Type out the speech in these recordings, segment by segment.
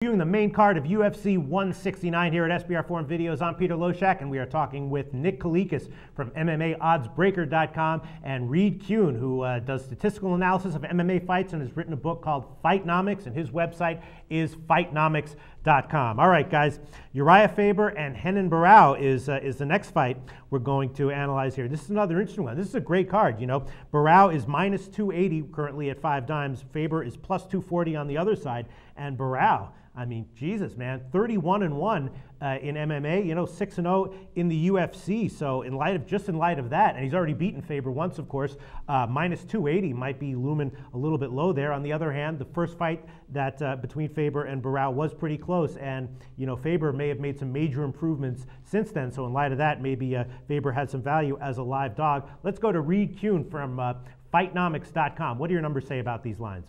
Viewing the main card of UFC 169 here at SBRForum Videos. I'm Peter Loshak, and we are talking with Nick Kalikas from MMAoddsbreaker.com and Reed Kuhn, who does statistical analysis of MMA fights and has written a book called Fightnomics, and his website is Fightnomics.com. All right, guys, Urijah Faber and Renan Barao is the next fight we're going to analyze here. This is another interesting one. This is a great card. You know, Barao is minus 280 currently at 5 dimes. Faber is plus 240 on the other side, and Barao, I mean, Jesus, man, 31-1 in MMA, you know, 6-0 in the UFC. So in light of that, and he's already beaten Faber once, of course, minus 280 might be looming a little bit low there. On the other hand, the first fight that between Faber and Barao was pretty close, and you know, Faber may have made some major improvements since then. So in light of that, maybe Faber had some value as a live dog. Let's go to Reed Kuhn from Fightnomics.com. What do your numbers say about these lines?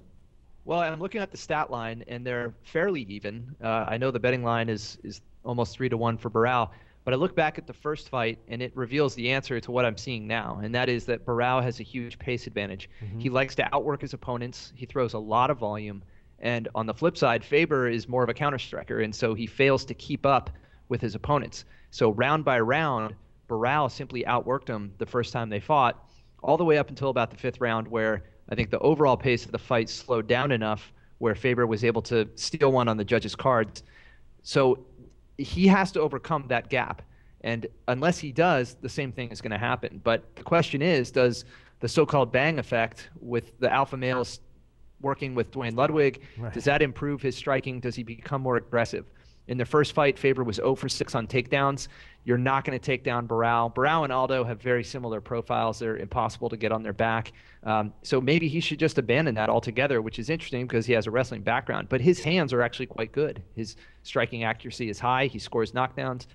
Well, I'm looking at the stat line, and they're fairly even. I know the betting line is almost 3-1 for Barao, but I look back at the first fight, and it reveals the answer to what I'm seeing now, and that is that Barao has a huge pace advantage. He likes to outwork his opponents. He throws a lot of volume, and on the flip side, Faber is more of a counter-striker, and so he fails to keep up with his opponents. So round by round, Barao simply outworked him the first time they fought, all the way up until about the 5th round, where I think the overall pace of the fight slowed down enough where Faber was able to steal one on the judges' cards. So he has to overcome that gap. And unless he does, the same thing is going to happen. But the question is, does the so-called bang effect with the alpha males working with Dwayne Ludwig, does that improve his striking? Does he become more aggressive? In their first fight, Faber was 0 for 6 on takedowns. You're not going to take down Barao. Barao and Aldo have very similar profiles. They're impossible to get on their back. So maybe he should just abandon that altogether, which is interesting because he has a wrestling background. But his hands are actually quite good. His striking accuracy is high. He scores knockdowns.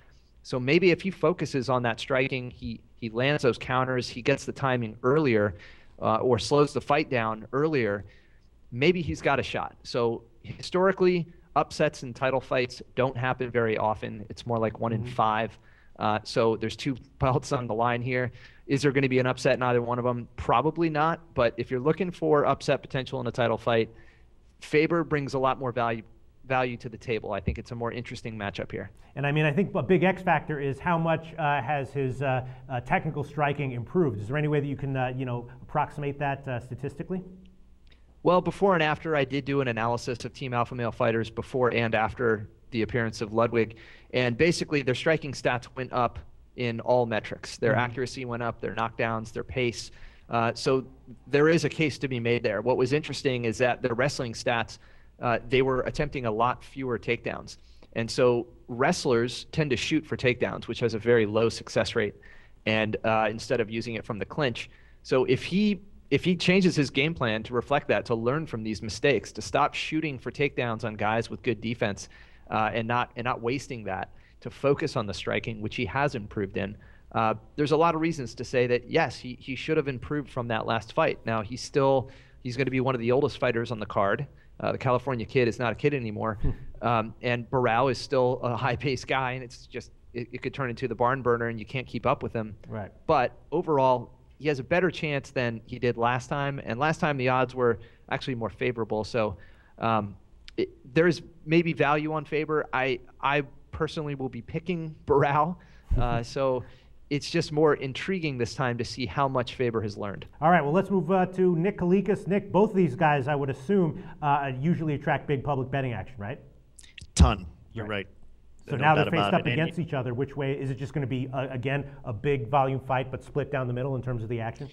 So maybe if he focuses on that striking, he lands those counters, he gets the timing earlier, or slows the fight down earlier, maybe he's got a shot. So historically, upsets in title fights don't happen very often. It's more like 1 in 5. So there's 2 belts on the line here. Is there going to be an upset in either one of them? Probably not. But if you're looking for upset potential in a title fight, Faber brings a lot more value to the table. I think it's a more interesting matchup here. And I mean, I think a big X factor is how much has his technical striking improved. Is there any way that you can approximate that statistically? Well, before and after, I did do an analysis of Team Alpha Male fighters before and after the appearance of Ludwig. And basically, their striking stats went up in all metrics. Their accuracy went up, their knockdowns, their pace. So there is a case to be made there. What was interesting is that their wrestling stats, they were attempting a lot fewer takedowns. And so wrestlers tend to shoot for takedowns, which has a very low success rate, and instead of using it from the clinch. So if he changes his game plan to reflect that, to learn from these mistakes, to stop shooting for takedowns on guys with good defense, and not wasting that, to focus on the striking, which he has improved in, there's a lot of reasons to say that yes, he should have improved from that last fight. Now he's going to be one of the oldest fighters on the card. The California Kid is not a kid anymore, and Barao is still a high-paced guy, and it's just it could turn into the barn burner, and you can't keep up with him. Right. But overall, he has a better chance than he did last time, and last time the odds were actually more favorable. So there's maybe value on Faber. I personally will be picking Barao, so it's just more intriguing this time to see how much Faber has learned. All right, well, let's move to Nick Kalikas. Nick, both of these guys, I would assume, usually attract big public betting action, right? Ton. You're right. So now they're faced up against each other. Which way is it? Just going to be again a big volume fight, but split down the middle in terms of the action?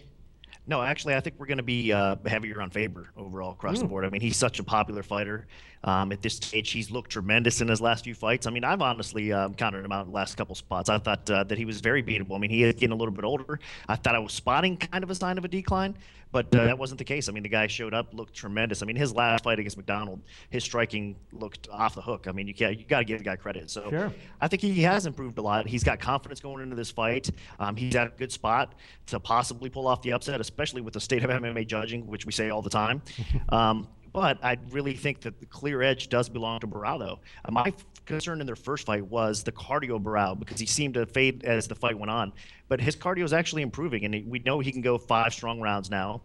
No, actually, I think we're going to be heavier on Faber overall across the board. I mean, he's such a popular fighter. At this stage, he's looked tremendous in his last few fights. I mean, I've honestly counted him out in the last couple spots. I thought that he was very beatable. I mean, he is getting a little bit older. I thought I was spotting kind of a sign of a decline, but that wasn't the case. I mean, the guy showed up, looked tremendous. I mean, his last fight against McDonald, his striking looked off the hook. I mean, you got to give the guy credit. So sure. I think he has improved a lot. He's got confidence going into this fight. He's at a good spot to possibly pull off the upset, especially with the state of MMA judging, which we say all the time. But I really think that the clear edge does belong to Barao, though. My concern in their first fight was the cardio Barao, because he seemed to fade as the fight went on. But his cardio is actually improving, and we know he can go 5 strong rounds now.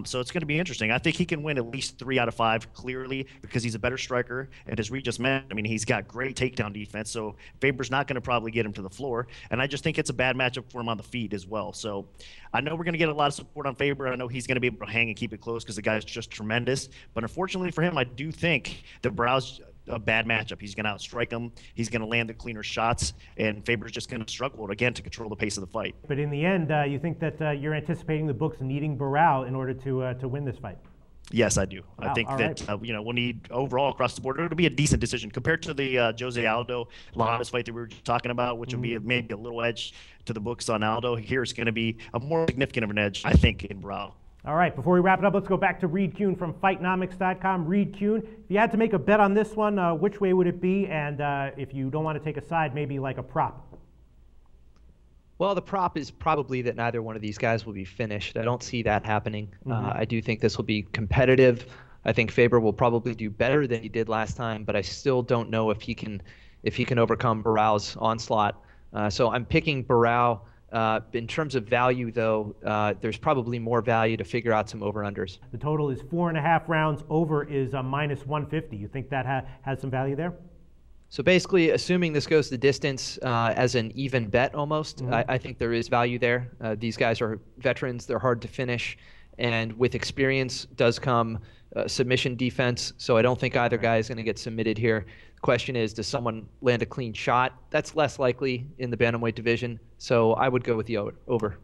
So it's going to be interesting. I think he can win at least 3 out of 5 clearly, because he's a better striker. And as Reed just mentioned, I mean, he's got great takedown defense. So Faber's not going to probably get him to the floor. And I just think it's a bad matchup for him on the feet as well. So I know we're going to get a lot of support on Faber. I know he's going to be able to hang and keep it close because the guy's just tremendous. But unfortunately for him, I do think that Barao's a bad matchup. He's going to outstrike him. He's going to land the cleaner shots, and Faber's just going to struggle again to control the pace of the fight. But in the end, you think that you're anticipating the books needing Barao in order to win this fight? Yes, I do. Wow, I think that we'll need overall across the board. It'll be a decent decision compared to the Jose Aldo Lamas fight that we were just talking about, which would be maybe a little edge to the books on Aldo. Here it's going to be a more significant of an edge, I think, in Barao. All right, before we wrap it up, let's go back to Reed Kuhn from Fightnomics.com. Reed Kuhn, if you had to make a bet on this one, which way would it be? And if you don't want to take a side, maybe like a prop. Well, the prop is probably that neither one of these guys will be finished. I don't see that happening. I do think this will be competitive. I think Faber will probably do better than he did last time, but I still don't know if he can overcome Barao's onslaught. So I'm picking Barao. In terms of value, though, there's probably more value to figure out some over-unders. The total is 4.5 rounds. Over is minus 150. You think that has some value there? So basically, assuming this goes the distance as an even bet almost, I think there is value there. These guys are veterans. They're hard to finish. And with experience does come submission defense. So I don't think either guy is going to get submitted here. The question is, does someone land a clean shot? That's less likely in the bantamweight division. So I would go with the over.